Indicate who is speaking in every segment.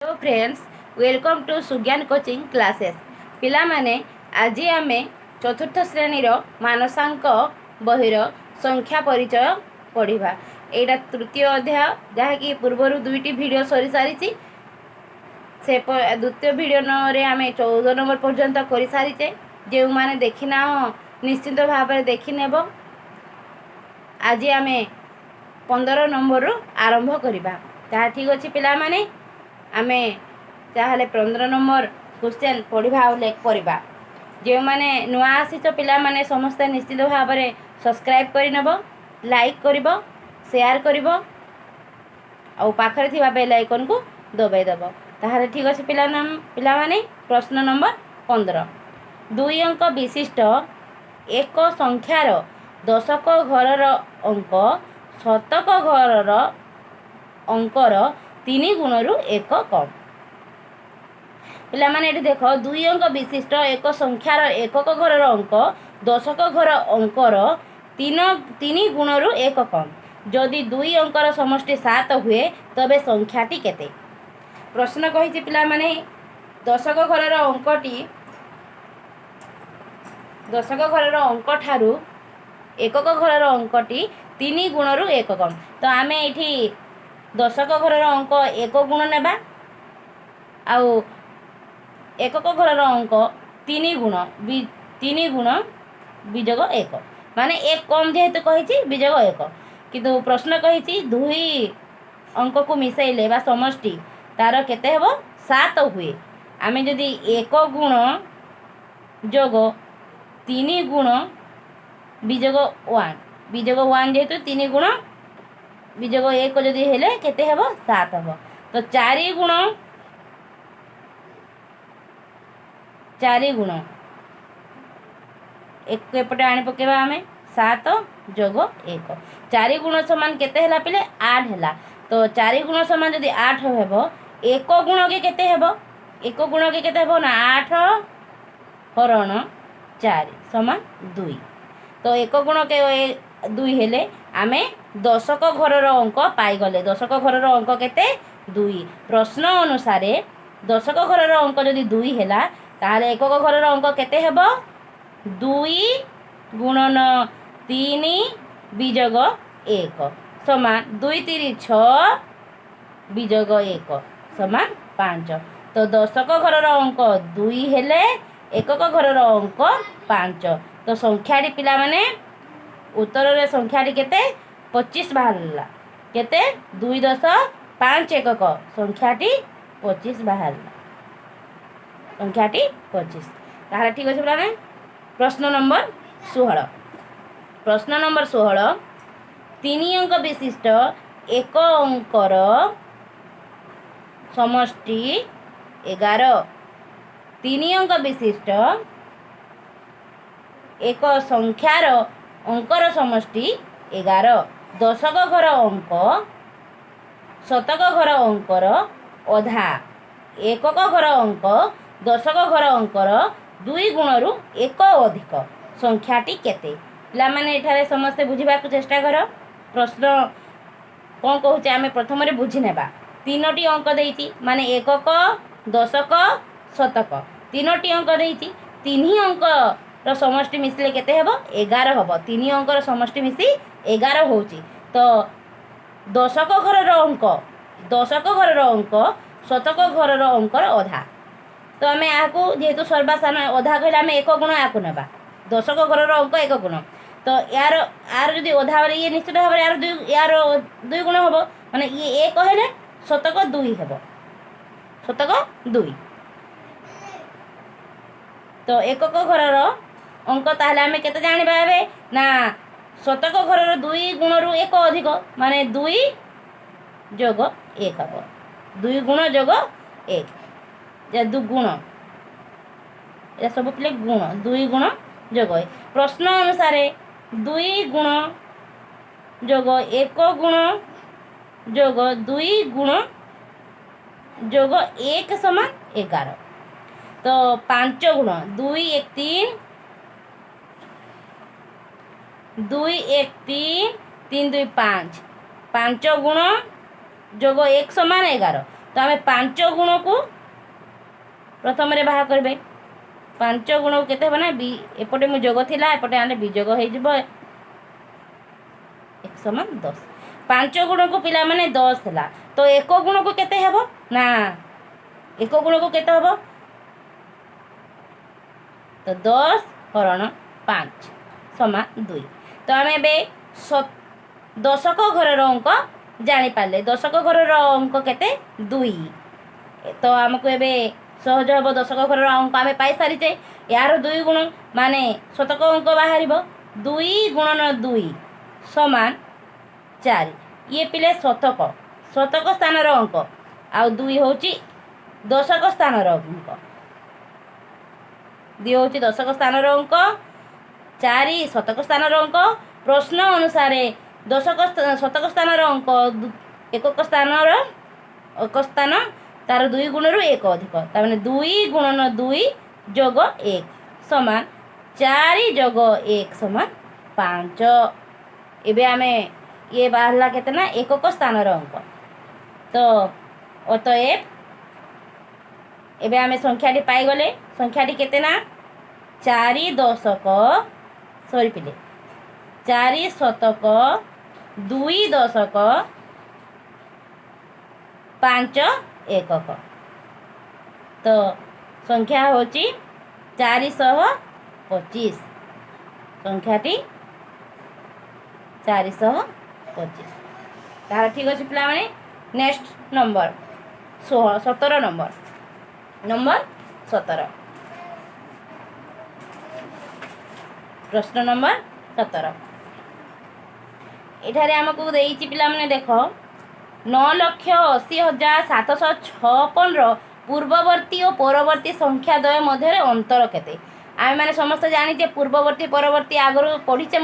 Speaker 1: Hello friends, welcome to Sugyan coaching classes. पिला माने आज आम चतुर्थ श्रेणी मानसांक बहिर संख्या परिचय पढ़ा। यहाँ तृतीय अध्याय जहाँकि पूर्वर दुईटी वीडियो सरी सारी से द्वितीय वीडियो आम 14 नंबर पर्यंत कर सारीचे। जो मैंने देखिना निश्चिंत भाव में देखिनेब। आज आम 15 नंबर आरंभ करवा। ठीक अच्छे पिला माने आमे ताहले 15 नंबर क्वेश्चन पढ़ा और करवा। जो मैंने नुआ आसीच पिला माने समस्त निश्चित भाव में सब्सक्राइब करनब, लाइक कर, शेयर कर और पाखरे थिबा बेल आइकन को दबाइदेव। ताहले ठीक अच्छे पिला माने प्रश्न नंबर 15। 2 अंक विशिष्ट एक संख्यार दशक घरर अंक शतक घरर अंकर 3 गुणरू 1 कम। पिला माने एठी देख 2 अंक विशिष्ट एक संख्यार एकक घरर अंक दशक घर अंकर 3 गुणरू 1 कम। जदि 2 अंकर समष्टि 7 हुए तबे संख्याटी केते। प्रश्न कहिछि पिला माने दशक घरर अंकटी दशक घरर अंक ठारू एकक घरर अंकटी 3 गुणरू 1 कम। तो आमे एठी दशक घरर अंक 1 गुण नेबा आउ एकक घरर अंक 3 गुण विजोग 1 माने 1 कम जेहेतु कही विजोग 1। किंतु प्रश्न कही 2 अंक को मिसाइले बा समष्टि तार केते हेबो 7 हुए। आमे जदि 1 गुण जोग 3 गुण विजोग 1 जेहेतु 3 गुण विजोग 1 जदि हेले केते हेबो 7 हेबो। तो 4 गुण एक एपटे आनी पकेबा आमे 7 जोग 1 4 गुण समान केते हेला पिले 8 हेला। तो 4 गुण समान जदि 8 हेबो 1 गुण के केते हेबो 1 गुण के केते हेबो ना 8 हरण 4 समान 2। तो 1 गुण के 2 हेले आमे दशक घरर अंक पाई गले। दशक घरर अंक केते 2। प्रश्न अनुसार दशक घरर अंक जदि 2 हेला ताहाले एकक घरर अंक केते हेबो 2 गुणन 3 विजोग 1 समान 2 3 6 विजोग 1 समान 5। तो दशक घरर अंक 2 हेले एकक घरर अंक 5। तो संख्याटी पिला माने उत्तर रे संख्याटी केते 25 बाहरला। केते 2.5 एकक संख्याटी 25 बाहरला। संख्याटी 25। ताहले ठीक अछि पिला। प्रश्न नंबर 16। प्रश्न नंबर 16 3 अंक विशिष्ट एक अंकर समष्टि 11। 3 अंक विशिष्ट एक संख्यार अंकर समष्टि 11। दशक घर अंक शतक घर अंकर अधा एकक घर अंक दशक घर अंकर 2 गुणरू 1 अधिक संख्याटी केते। पिला माने एठारे समस्ते बुझिबा को चेष्टा कर। प्रश्न कौन कहूचे आमे प्रथम रे बुझी नेबा। 3टी अंक देइची माने एकक दशक शतक 3टी अंक देइची। 3 अंक रो समष्टि मिसले केते हेबो 11 हेबो। 3 अंक रो समष्टि मिसी 11 होउची। तो दशक घरर अंक शतक घरर अंकर अधा। तो आमे आकु जेहेतु सर्वसाधारण अधा कहले आमे 1 गुण आकु नेबा। दशक घरर अंक 1 गुण। तो यार जदि अधा वाले ये निश्चित भाव यार 2 गुण हेबो माने ये 1 हेले शतक 2 हेबो। शतक 2। तो एकक घरर अंक ताहले आमे केते जानिबा एबे ना शतक घरर 2 गुणरू 1 अधिक माने 2 जोग 1 हेबो। 2 गुण जोग 1 या 2 गुण या सब पिले गुण 2 गुण जोग 1। प्रश्न अनुसार 2 गुण जोग 1 गुण जोग 2 गुण जोग 1 समान 11। तो 5 गुण 2 1 3 2 1 3 3 2 5 5 गुण जोग 1 समान 11। तो आम 5 गुण को प्रथम बाहर करेंगे 5 गुण को केते ना एपटे मु जोग थिला एपटे आने विजोग हो 1 समान 10 5 गुण को पिला माने 10 है तो 1 गुण को केते हेबो ना 1 गुण को केते हेबो तो 10 हरण 5 समान 2 तो आम ए दशक घर अंक जानी पारे दशक घर अंक केते 2 तो आमको ए सहज हम दशक घर अंक आम पाई सारीचे यार 2 गुण माने शतक अंक बाहर 2 गुणन 2 समान 4 ये पिले शतक स्थान अंक आउ 2 हूँ दशक स्थान अंक 2 हूँ दशक स्थान अंक 4 शतक स्थान अंक प्रश्न अनुसार शतक स्थान अंक एकक स्थान तार 2 गुण रु 1 अधिक तार 2 गुणन 2 जोग 1 समान 4 जोग 1 समान 5 एबे आमे ये बाहरला केते ना एकक स्थान अंक तो अतएव एबे आमे संख्याटी पाई गले संख्याटी केते ना 4 दशक सॉरी पिले 4 शतक 2 दशक 5 एकक तो संख्या होची 425 संख्याटी 425 तार ठीक अच्छे पिला माने नेक्स्ट नंबर 17 नंबर 17 प्रश्न नंबर 17 एठारे आमको देइछि पिला माने देखो 9,80,756 पूर्ववर्ती और परवर्ती संख्या द्वय मध्य अंतर केते आम मैंने समस्त जानी पूर्ववर्ती परवर्ती आगु पढ़ीचे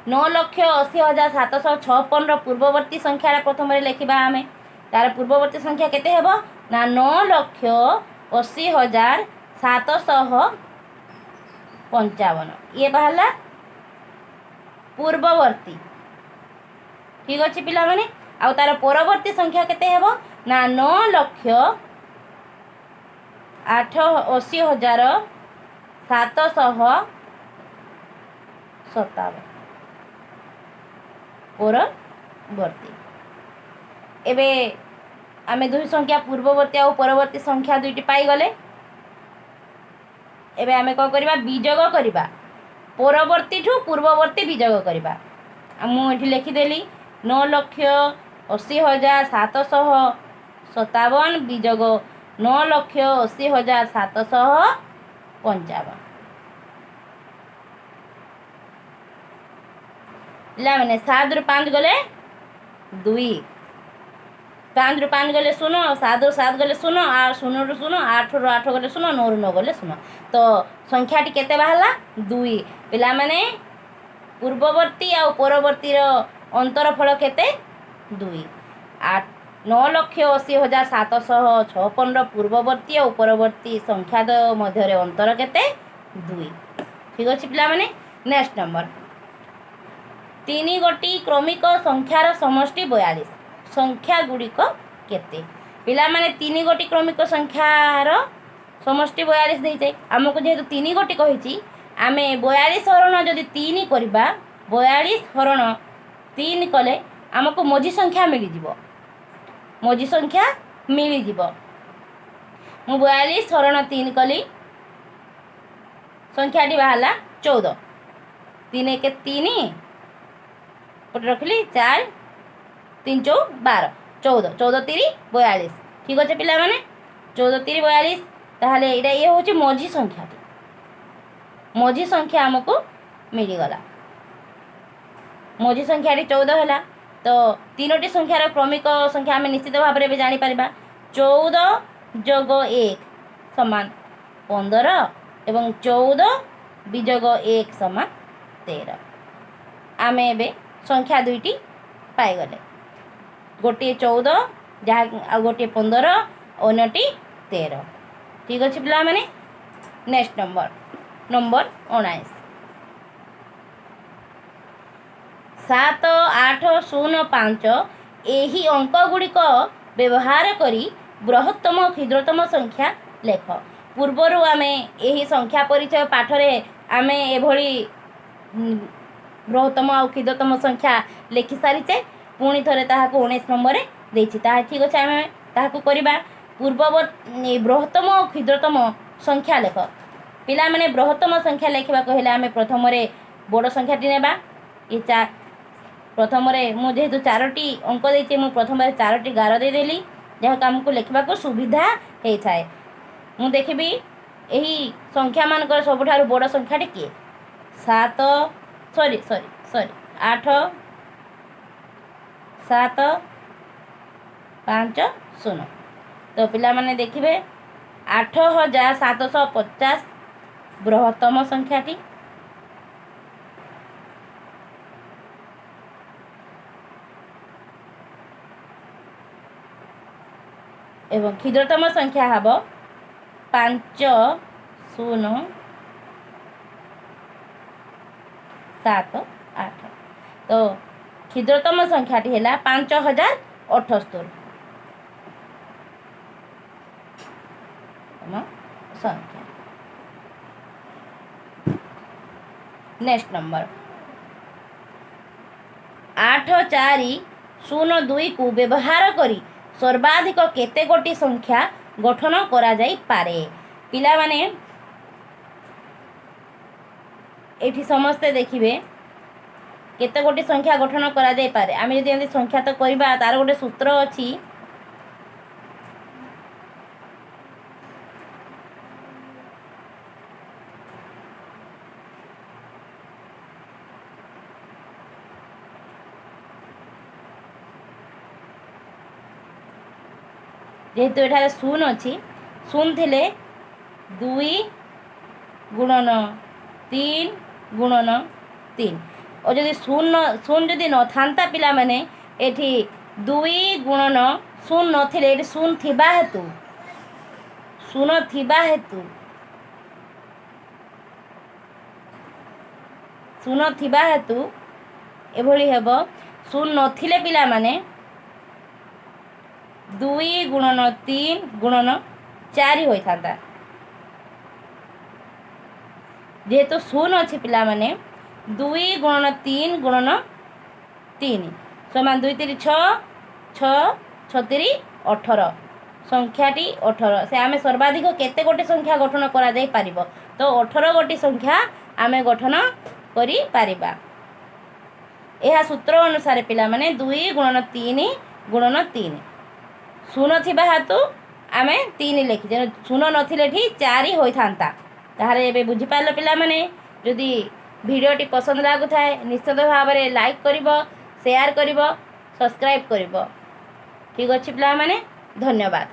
Speaker 1: 9,80,756 पूर्ववर्ती संख्या प्रथम लिखा आम तार पूर्ववर्ती संख्या केते हेबो ना 9,80,755 ये बाहला पूर्ववर्ती ठीक अच्छे पिला माने आउ तार परवर्ती संख्या केते हेबो ना 9,80,757 परवर्ती एबे आमे दुई संख्या पूर्ववर्ती और परवर्ती संख्या दुईटी पाई गले एबे आमे को करबा विजोग करबा परवर्ती ठू पूर्ववर्ती विजोग करबा मु एठी लिखि देली 9,80,757 विजोग 9,80,755 ला मैंने 7 रु 5 गले 2 5 रु 5 गले 0 7 रु 7 गले 0 और 0 रु 0 8 रु 8 गले 0 9 रु 9 गले 0 तो संख्याटी केते बाहला 2 पिला माने पूर्ववर्ती और परवर्ती अंतरफल केते 2 9,80,756 पूर्ववर्ती और परवर्ती संख्या मध्य अंतर केते 2 ठीक अच्छे पिला माने नेक्स्ट नंबर 3 गोटी क्रमिक संख्यार समष्टि 42 संख्या गुड़िक केते पिला माने 3 गोटी क्रमिक संख्यार समष्टि 42 देइछे हमको जेहेतु 3 गोटी कहिछि आमे 42 हरण जदि 3 करबा 42 हरण 3 कले आमको मझी संख्या मिली जीवो मझी संख्या मिली जीवो मु 42 हरण 3 कली संख्याटी बाहला 14 3 1 3 पट रखली 4 3 4 12 14 14 3 42 ठीक अच्छे पिला माने 14 3 42 ताहले एटा ये होची मझी संख्याटी मझी संख्या हमको मिली गला मझी संख्याटी 14 है तो 3टी संख्यार क्रमिक संख्या आम निश्चित भाव में जापर 14 जोग 1 समान 15 एवं 14 विजोग 1 समान 13 आम ए संख्या दुईटी पाईगले गोटे 14 जहाँ गोटे 15 अन्यटी 13 ठीक अच्छे पिला माने नेक्स्ट नंबर 19 7 8 0 5 यही अंक गुड़िक व्यवहार करी बृहत्तम और क्षुद्रतम संख्या लेख। पूर्वर आमे यही संख्या परिचय पाठरे आमे एभली बृहत्तम और क्षुद्रतम संख्या लेखि सारिचे। पुणी थरे ताहाको 19 नंबर देछि ताहा ठीक अछि। आमे ताहाको करिबा पूर्ववर्ती बृहत्तम और क्षुद्रतम संख्या लेख। पिला माने बृहत्तम संख्या लेखिबा कहले आमे प्रथम रे बड़ संख्याटी नेबा। ये प्रथम मु जेहेतु 4टी अंक देछि मु प्रथम 4टी गार दे देली जहाँ आमको लिखा को सुविधा होता है। मु देखी यही संख्या मानकर सबुठारु बड़ संख्याटी किए 7 सॉरी सॉरी सॉरी 8 7 5 0। तो पिला माने देखिबे 8750 बृहत्तम संख्याटी एवं क्षुद्रतम संख्या हब 5 0 7 8। तो क्षुद्रतम संख्याटी है 5078 संख्या। नेक्स्ट नंबर 8402 को व्यवहार करी सर्वाधिक केते गोटी संख्या गठन करा जाई पारे। पिला माने एठी समस्ते देखिबे केते गोटी संख्या गठन करा जाई पारे। आमे जदि एंती संख्या तो करबा तार गोटे सूत्र अछि। जेहेतु एठारे 0 अच्छी 0 थिले 2 गुणन 3 गुणन 3 और जदि 0 जदि न था पिला माने एठी 2 गुणन 0 नथिले एठी 0 थिबा हेतु 0 थिबा हेतु 0 थिबा हेतु एभली हेबो 0 नथिले पिला माने 2 गुणन 3 गुणन 4 होता। जेहेतु 0 अच्छी पिला माने 2 गुणन 3 गुणन 3 समान 2 3 6 6 6 3 18 संख्याटी 18 से आमे सर्वाधिक केते गोटी संख्या गठन करा जाई पारिबो। तो 18 गोटी संख्या आमे गठन करी पारिबा। यह सूत्र अनुसार पिला माने 2 गुणन 3 गुणन 3 शून्य थिबा हेतु आमे 3 लिखि जे शून्य नथिले ठी 4 होइथांता। ताहारे एबे बुझि पाइलो पिला माने जदि वीडियोटी पसंद लागु थाए निश्चित भाव में लाइक करिवो शेयर करिवो सब्सक्राइब करिवो। ठीक अछि पिला माने धन्यवाद।